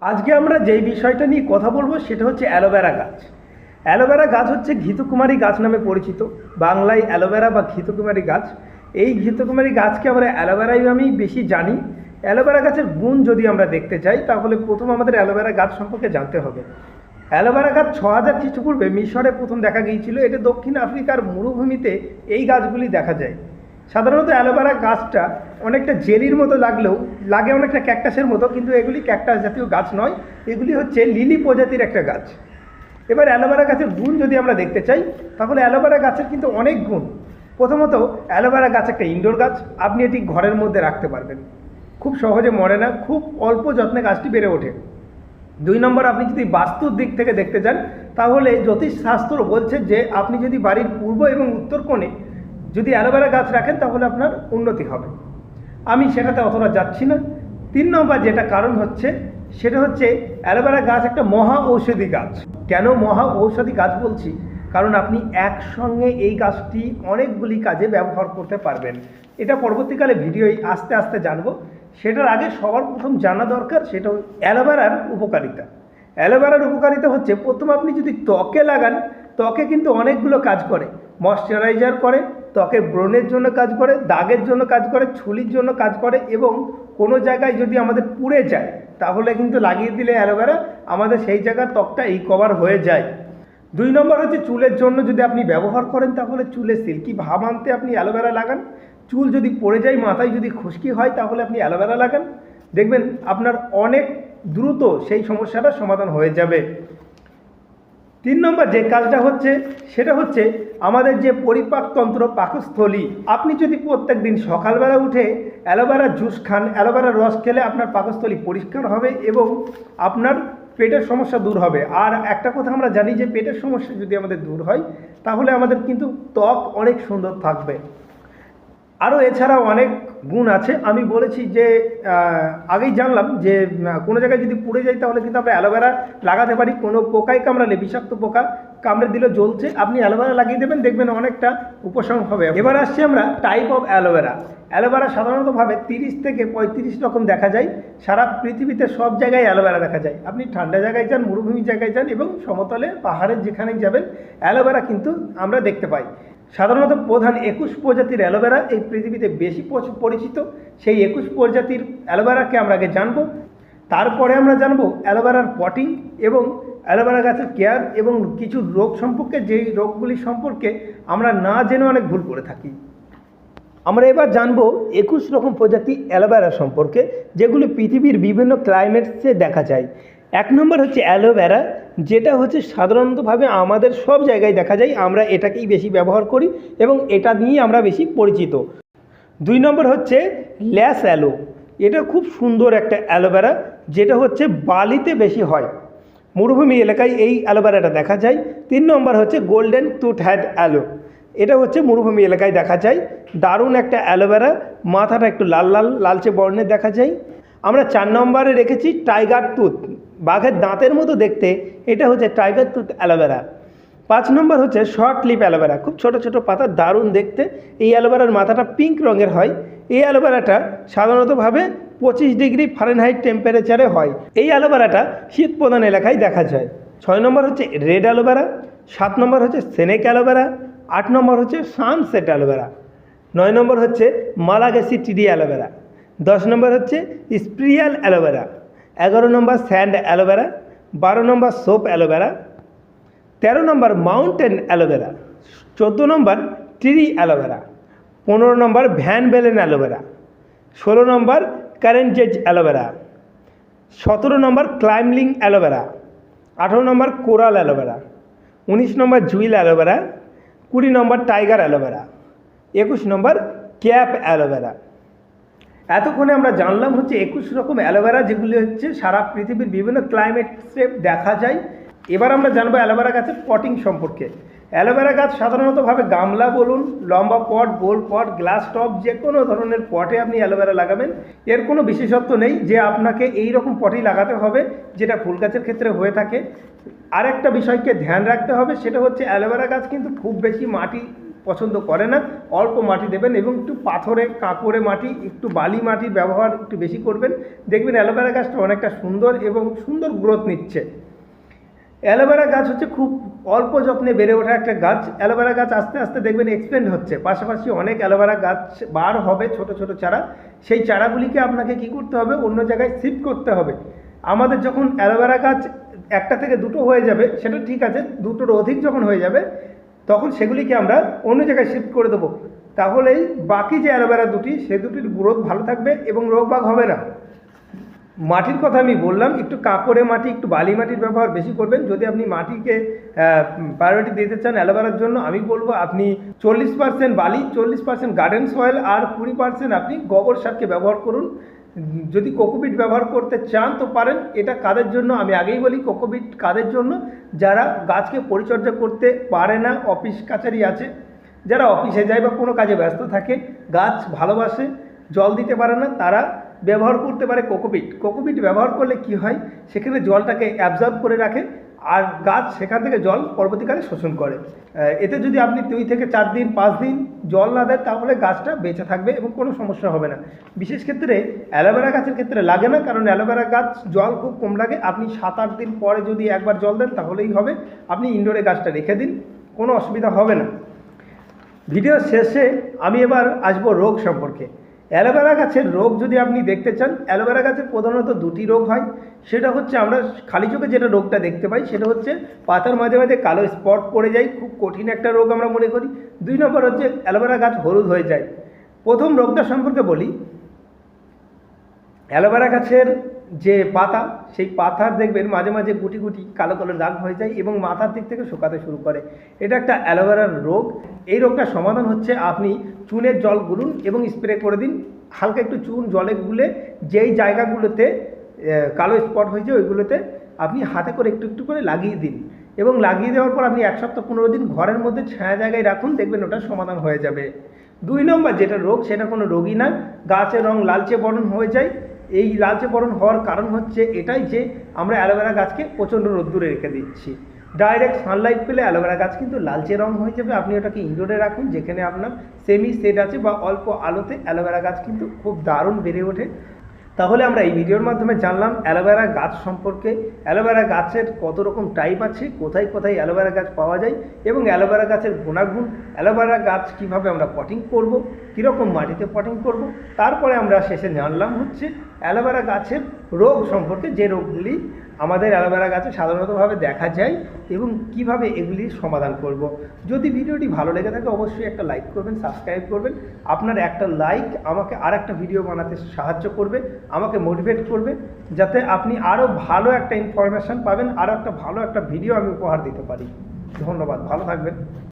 আজকে আমরা যেই বিষয়টা নিয়ে কথা বলবো সেটা হচ্ছে অ্যালোভেরা গাছ। অ্যালোভেরা গাছ হচ্ছে ঘৃতকুমারী গাছ নামে পরিচিত, বাংলায় অ্যালোভেরা বা ঘৃতকুমারী গাছ। এই ঘৃতকুমারী গাছকে আমরা অ্যালোভেরাই আমি বেশি জানি। অ্যালোভেরা গাছের গুণ যদি আমরা দেখতে চাই তাহলে প্রথম আমাদের অ্যালোভেরা গাছ সম্পর্কে জানতে হবে। অ্যালোভেরা গাছ 6000 খ্রিস্টপূর্বে মিশরে প্রথম দেখা গিয়েছিল। এটা দক্ষিণ আফ্রিকার মরুভূমিতে এই গাছগুলি দেখা যায়। সাধারণত অ্যালোভেরা গাছটা অনেকটা জেলির মতো লাগলেও লাগে অনেকটা ক্যাকটাসের মতো, কিন্তু এগুলি ক্যাকটাস জাতীয় গাছ নয়, এগুলি হচ্ছে লিলি প্রজাতির একটা গাছ। এবার অ্যালোভেরা গাছের গুণ যদি আমরা দেখতে চাই তাহলে অ্যালোভেরা গাছের কিন্তু অনেক গুণ। প্রথমত, অ্যালোভেরা গাছ একটা ইনডোর গাছ, আপনি এটি ঘরের মধ্যে রাখতে পারবেন, খুব সহজে মরে না, খুব অল্প যত্নে গাছটি বেড়ে ওঠে। 2 নম্বর, আপনি যদি বাস্তুর দিক থেকে দেখতে চান তাহলে জ্যোতিষশাস্ত্র বলছে যে আপনি যদি বাড়ির পূর্ব এবং উত্তর কোণে যদি অ্যালোভেরা গাছ রাখেন তাহলে আপনার উন্নতি হবে। আমি সেটাতে অতটা যাচ্ছি না। 3 নম্বর যেটা কারণ হচ্ছে সেটা হচ্ছে অ্যালোভেরা গাছ একটা মহা ঔষধি গাছ। কেন মহা ঔষধি গাছ বলছি? কারণ আপনি একসঙ্গে এই গাছটি অনেকগুলি কাজে ব্যবহার করতে পারবেন। এটা পরবর্তীকালে ভিডিওয় আস্তে আস্তে জানবো। সেটার আগে সবার প্রথম জানা দরকার সেটা অ্যালোভেরার উপকারিতা। অ্যালোভেরার উপকারিতা হচ্ছে, প্রথম আপনি যদি ত্বকে লাগান, ত্বকে কিন্তু অনেকগুলো কাজ করে। ময়শ্চারাইজার করে, ত্বকে ব্রণের জন্য কাজ করে, দাগের জন্য কাজ করে, ছুলির জন্য কাজ করে, এবং কোনো জায়গায় যদি আমাদের পুড়ে যায় তাহলে কিন্তু লাগিয়ে দিলে অ্যালোভেরা আমাদের সেই জায়গার ত্বকটা রিকভার হয়ে যায়। 2 নম্বর হচ্ছে চুলের জন্য যদি আপনি ব্যবহার করেন তাহলে চুলে সিল্কি ভাব আনতে আপনি অ্যালোভেরা লাগান। চুল যদি পড়ে যায়, মাথায় যদি খুশকি হয় তাহলে আপনি অ্যালোভেরা লাগান, দেখবেন আপনার অনেক দ্রুত সেই সমস্যাটা সমাধান হয়ে যাবে। 3 নম্বর যে কাজটা হচ্ছে সেটা হচ্ছে আমাদের যে পরিপাকতন্ত্র, পাকস্থলী। আপনি যদি প্রত্যেক দিন সকালবেলা উঠে অ্যালোভেরা জুস খান, অ্যালোভেরার রস খেলে আপনার পাকস্থলী পরিষ্কার হবে এবং আপনার পেটের সমস্যা দূর হবে। আর একটা কথা আমরা জানি যে পেটের সমস্যা যদি আমাদের দূর হয় তাহলে আমাদের কিন্তু ত্বক অনেক সুন্দর থাকবে। আরও এছাড়াও অনেক গুণ আছে। আমি বলেছি যে আগেই জানলাম যে কোনো জায়গায় যদি পুড়ে যায় তাহলে কিন্তু আমরা অ্যালোভেরা লাগাতে পারি। কোনো পোকায় কামড়ালে, বিষাক্ত পোকা কামড়ে দিলে জ্বলছে, আপনি অ্যালোভেরা লাগিয়ে দেবেন, দেখবেন অনেকটা উপশম হবে। এবার আসছি আমরা টাইপ অফ অ্যালোভেরা। অ্যালোভেরা সাধারণতভাবে 30 থেকে 35 রকম দেখা যায়। সারা পৃথিবীতে সব জায়গায় অ্যালোভেরা দেখা যায়। আপনি ঠান্ডা জায়গায় যান, মরুভূমি জায়গায় যান এবং সমতলে পাহাড়ের যেখানেই যাবেন অ্যালোভেরা কিন্তু আমরা দেখতে পাই। সাধারণত প্রধান 21 প্রজাতির অ্যালোভেরা এই পৃথিবীতে বেশি পরিচিত। সেই 21 প্রজাতির অ্যালোভেরাকে আমরা আগে জানবো, তারপরে আমরা জানবো অ্যালোভেরার পটিং এবং অ্যালোভেরা গাছের কেয়ার এবং কিছু রোগ সম্পর্কে, যেই রোগগুলি সম্পর্কে আমরা না জেনে অনেক ভুল করে থাকি। আমরা এবার জানবো 21 রকম প্রজাতি অ্যালোভেরা সম্পর্কে, যেগুলি পৃথিবীর বিভিন্ন ক্লাইমেটসে দেখা যায়। 1 নম্বর হচ্ছে অ্যালোভেরা, যেটা হচ্ছে সাধারণতভাবে আমাদের সব জায়গায় দেখা যায়, আমরা এটাকেই বেশি ব্যবহার করি এবং এটা নিয়েই আমরা বেশি পরিচিত। 2 নম্বর হচ্ছে ল্যাস অ্যালো। এটা খুব সুন্দর একটা অ্যালোভেরা, যেটা হচ্ছে বালিতে বেশি হয়, মরুভূমি এলাকায় এই অ্যালোভেরাটা দেখা যায়। 3 নম্বর হচ্ছে গোল্ডেন টুথ হ্যাড অ্যালো। এটা হচ্ছে মরুভূমি এলাকায় দেখা যায়, দারুণ একটা অ্যালোভেরা, মাথাটা একটু লাল লাল লালচে বর্ণের দেখা যায়। আমরা 4 নম্বরে রেখেছি টাইগার টুথ, বাঘের দাঁতের মতো দেখতে, এটা হচ্ছে টাইগার টুথ অ্যালোভেরা। 5 নম্বর হচ্ছে শর্ট লিপ অ্যালোভেরা, খুব ছোট ছোট পাতা, দারুণ দেখতে। এই অ্যালোভেরার মাথাটা পিঙ্ক রঙের হয়। এই অ্যালোভেরাটা সাধারণতভাবে 25 ডিগ্রি ফারেনহাইট টেম্পারেচারে হয়। এই অ্যালোভেরাটা শীত প্রধান এলাকায় দেখা যায়। 6 নম্বর হচ্ছে রেড অ্যালোভেরা। 7 নম্বর হচ্ছে সেনেক অ্যালোভেরা। 8 নম্বর হচ্ছে সানসেট অ্যালোভেরা। 9 নম্বর হচ্ছে মালাগেসি টিডি অ্যালোভেরা। 10 নম্বর হচ্ছে স্প্রিয়াল অ্যালোভেরা। 11 নম্বর স্যান্ড অ্যালোভেরা। 12 নম্বর সোপ অ্যালোভেরা। 13 নম্বর মাউন্টেন অ্যালোভেরা। 14 নম্বর ট্রি অ্যালোভেরা। 15 নম্বর ভ্যান বেলেন অ্যালোভেরা। 16 নম্বর কারেন্টেজ অ্যালোভেরা। 17 নম্বর ক্লাইমলিং অ্যালোভেরা। 18 নম্বর কোরাল অ্যালোভেরা। 19 নম্বর জুইল অ্যালোভেরা। 20 নম্বর টাইগার অ্যালোভেরা। 21 নম্বর ক্যাপ অ্যালোভেরা। এতক্ষণে আমরা জানলাম হচ্ছে 21 রকম অ্যালোভেরা, যেগুলি হচ্ছে সারা পৃথিবীর বিভিন্ন ক্লাইমেটসে দেখা যায়। এবার আমরা জানবো অ্যালোভেরা গাছের পটিং সম্পর্কে। অ্যালোভেরা গাছ সাধারণতভাবে গামলা বলুন, লম্বা পট, গোল পট, গ্লাস টপ, যে কোনো ধরনের পটে আপনি অ্যালোভেরা লাগাবেন। এর কোনো বিশেষত্ব নেই যে আপনাকে এই রকম পটই লাগাতে হবে, যেটা ফুল গাছের ক্ষেত্রে হয়ে থাকে। আরেকটা বিষয়কে ধ্যান রাখতে হবে, সেটা হচ্ছে অ্যালোভেরা গাছ কিন্তু খুব বেশি মাটি পছন্দ করে না। অল্প মাটি দেবেন এবং একটু পাথরে কাঁকড়ে মাটি, একটু বালি মাটির ব্যবহার একটু বেশি করবেন, দেখবেন অ্যালোভেরা গাছটা অনেকটা সুন্দর এবং সুন্দর গ্রোথ নিচ্ছে। অ্যালোভেরা গাছ হচ্ছে খুব অল্প যত্নে বেড়ে ওঠা একটা গাছ। অ্যালোভেরা গাছ আস্তে আস্তে দেখবেন এক্সপেন্ড হচ্ছে, পাশাপাশি অনেক অ্যালোভেরা গাছ বার হবে ছোট ছোট চারা। সেই চারাগুলিকে আপনাকে কি করতে হবে, অন্য জায়গায় শিফট করতে হবে। আমাদের যখন অ্যালোভেরা গাছ একটা থেকে দুটো হয়ে যাবে সেটা ঠিক আছে, দুটোর অধিক যখন হয়ে যাবে তখন সেগুলিকে আমরা অন্য জায়গায় শিফট করে দেবো। তাহলেই বাকি যে অ্যালোভেরা দুটি, সে দুটির গ্রোথ ভালো থাকবে এবং রোগবাগ হবে না। মাটির কথা আমি বললাম, একটু কাঁকড়ে মাটি, একটু বালি মাটির ব্যবহার বেশি করবেন। যদি আপনি মাটিকে প্রায়োরিটি দিতে চান অ্যালোভেরার জন্য, আমি বলবো আপনি 40% বালি, 40% গার্ডেন সয়েল আর 20% আপনি গোবর সারকে ব্যবহার করুন। যদি কোকোপিট ব্যবহার করতে চান তো পারেন। এটা কাদের জন্য আমি আগেই বলি, কোকোপিট কাদের জন্য, যারা গাছকে পরিচর্যা করতে পারে না, অফিস কাছারি আছে, যারা অফিসে যায় বা কোনো কাজে ব্যস্ত থাকে, গাছ ভালোবাসে, জল দিতে পারে না, তারা ব্যবহার করতে পারে কোকোপিট। কোকোপিট ব্যবহার করলে কি হয়, সেখানে জলটাকে অ্যাবজর্ব করে রাখে আর গাছ সেখান থেকে জল পরবর্তীকালে শোষণ করে। এতে যদি আপনি 2 থেকে 4 দিন 5 দিন জল না দেন তাহলে গাছটা বেঁচে থাকবে এবং কোনো সমস্যা হবে না। বিশেষ ক্ষেত্রে অ্যালোভেরা গাছের ক্ষেত্রে লাগে না, কারণ অ্যালোভেরা গাছ জল খুব কম লাগে। আপনি 7-8 দিন পরে যদি একবার জল দেন তাহলেই হবে। আপনি ইনডোরে গাছটা রেখে দিন, কোনো অসুবিধা হবে না। ভিডিও শেষে আমি এবার আসবো রোগ সম্পর্কে। অ্যালোভেরা গাছের রোগ যদি আপনি দেখতে চান, অ্যালোভেরা গাছের প্রধানত 2টি রোগ হয়। সেটা হচ্ছে আমরা খালি চোখে যেটা রোগটা দেখতে পাই, সেটা হচ্ছে পাতার মাঝে মাঝে কালো স্পট পড়ে যায়, খুব কঠিন একটা রোগ আমরা মনে করি। 2 নম্বর হচ্ছে অ্যালোভেরা গাছ হলুদ হয়ে যায়। প্রথম রোগটা সম্পর্কে বলি, অ্যালোভেরা গাছের যে পাতা, সেই পাতার দেখবেন মাঝে মাঝে গুটি গুটি কালো কালো দাগ হয়ে যায় এবং মাথার দিক থেকে শুকাতে শুরু করে। এটা একটা অ্যালোভেরার রোগ। এই রোগটার সমাধান হচ্ছে আপনি চুনের জল গুলুন এবং স্প্রে করে দিন। হালকা একটু চুন জলে গুলে যেই জায়গাগুলোতে কালো স্পট হয়েছে ওইগুলোতে আপনি হাতে করে একটু একটু করে লাগিয়ে দিন এবং লাগিয়ে দেওয়ার পর আপনি 1 সপ্তাহ 15 দিন ঘরের মধ্যে ছায়া জায়গায় রাখুন, দেখবেন ওটা সমাধান হয়ে যাবে। 2 নম্বর যেটা রোগ, সেটা কোনো রোগই না, গাছের রং লালচে বরণ হয়ে যায়। এই লালচে বরণ হওয়ার কারণ হচ্ছে এটাই যে আমরা অ্যালোভেরা গাছকে প্রচণ্ড রোদ্দুরে রেখে দিচ্ছি। ডাইরেক্ট সানলাইট পেলে অ্যালোভেরা গাছ কিন্তু লালচে রং হয়ে যাবে। আপনি ওটাকে ইনডোরে রাখুন, যেখানে আপনার সেমি সেট আছে বা অল্প আলোতে অ্যালোভেরা গাছ কিন্তু খুব দারুণ বেড়ে ওঠে। তাহলে আমরা এই ভিডিওর মাধ্যমে জানলাম অ্যালোভেরা গাছ সম্পর্কে, অ্যালোভেরা গাছের কত রকম টাইপ আছে, কোথায় কোথায় অ্যালোভেরা গাছ পাওয়া যায় এবং অ্যালোভেরা গাছের গুণাগুণ, অ্যালোভেরা গাছ কীভাবে আমরা পটিং করব, কীরকম মাটিতে পটিং করব। তারপরে আমরা শেষে জানলাম হচ্ছে অ্যালোভেরা গাছের রোগ সম্পর্কে, যে রোগগুলি আমাদের অ্যালোভেরা গাছে সাধারণতভাবে দেখা যায় এবং কিভাবে এগুলির সমাধান করব। যদি ভিডিওটি ভালো লেগে থাকে অবশ্যই একটা লাইক করবেন, সাবস্ক্রাইব করবেন। আপনার একটা লাইক আমাকে আর একটা ভিডিও বানাতে সাহায্য করবে, আমাকে মোটিভেট করবে, যাতে আপনি আরও ভালো একটা ইনফরমেশান পাবেন, আরও একটা ভালো একটা ভিডিও আমি উপহার দিতে পারি। ধন্যবাদ, ভালো থাকবেন।